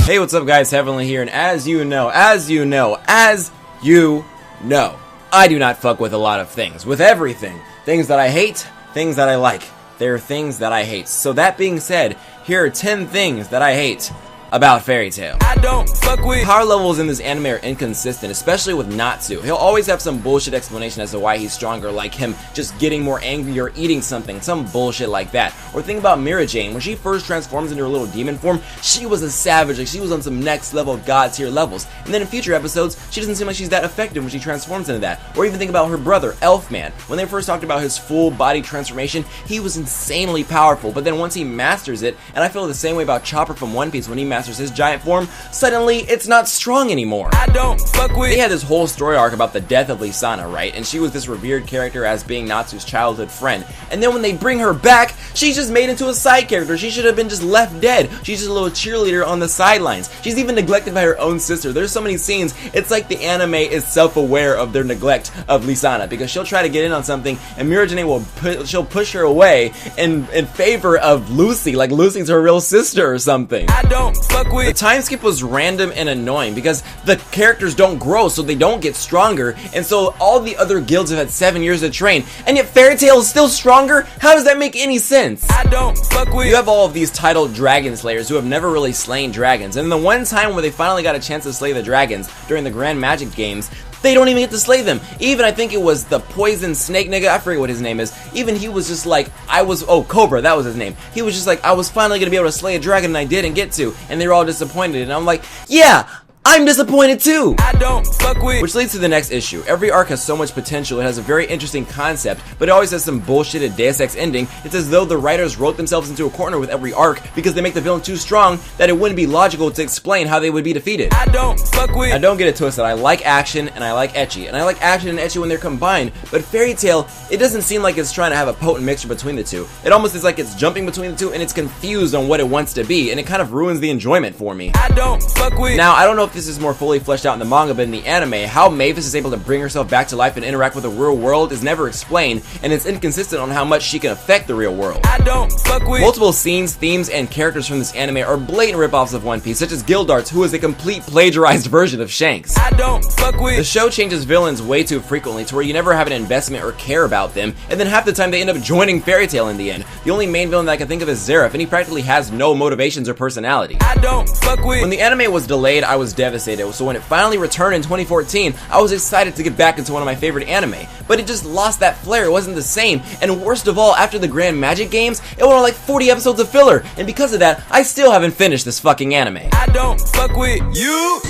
Hey, what's up guys, Heavenly here, and as you know, I do not fuck with a lot of things. With everything. Things that I hate, things that I like. There are things that I hate. So that being said, here are 10 things that I hate about Fairy Tail. I don't fuck with. Power levels in this anime are inconsistent, especially with Natsu. He'll always have some bullshit explanation as to why he's stronger, like him just getting more angry or eating something, some bullshit like that. Or think about Mira Jane. When she first transforms into her little demon form, she was a savage, like she was on some next level god tier levels. And then in future episodes, she doesn't seem like she's that effective when she transforms into that. Or even think about her brother, Elfman. When they first talked about his full body transformation, he was insanely powerful, but then once he masters it, and I feel the same way about Chopper from One Piece when he masters his giant form, suddenly it's not strong anymore. I don't fuck with. They had this whole story arc about the death of Lisana, right? And she was this revered character as being Natsu's childhood friend. And then when they bring her back, she's just made into a side character. She should have been just left dead. She's just a little cheerleader on the sidelines. She's even neglected by her own sister. There's so many scenes, it's like the anime is self-aware of their neglect of Lisana, because she'll try to get in on something and Mirajane she'll push her away in favor of Lucy, like Lucy's her real sister or something. I don't fuck with. The time skip was random and annoying because the characters don't grow, so they don't get stronger, and so all the other guilds have had 7 years to train, and yet Fairy Tail is still stronger? How does that make any sense? I don't fuck with. You have all of these titled dragon slayers who have never really slain dragons, and the one time where they finally got a chance to slay the dragons during the Grand Magic Games, they don't even get to slay them. Even I think it was the poison snake nigga, I forget what his name is, even he was just like, Cobra, that was his name. He was just like, I was finally gonna be able to slay a dragon and I didn't get to, and they were all disappointed, and I'm like, yeah, I'm disappointed too! I don't fuck with. Which leads to the next issue. Every arc has so much potential, it has a very interesting concept, but it always has some bullshitted Deus Ex ending. It's as though the writers wrote themselves into a corner with every arc because they make the villain too strong that it wouldn't be logical to explain how they would be defeated. I don't fuck with. I don't get it twisted, I like action and I like ecchi, and I like action and ecchi when they're combined, but Fairy Tail, it doesn't seem like it's trying to have a potent mixture between the two. It almost is like it's jumping between the two and it's confused on what it wants to be, and it kind of ruins the enjoyment for me. I don't fuck with. Now, I don't know if this is more fully fleshed out in the manga, but in the anime, how Mavis is able to bring herself back to life and interact with the real world is never explained, and it's inconsistent on how much she can affect the real world. I don't fuck with. Multiple scenes, themes, and characters from this anime are blatant ripoffs of One Piece, such as Gildarts, who is a complete plagiarized version of Shanks. I don't fuck with. The show changes villains way too frequently to where you never have an investment or care about them, and then half the time they end up joining Fairy Tail in the end. The only main villain that I can think of is Zeref, and he practically has no motivations or personality. I don't fuck with. When the anime was delayed, I was devastated, so when it finally returned in 2014, I was excited to get back into one of my favorite anime, but it just lost that flair. It wasn't the same, and worst of all, after the Grand Magic Games, it went on like 40 episodes of filler, and because of that, I still haven't finished this fucking anime. I don't fuck with you.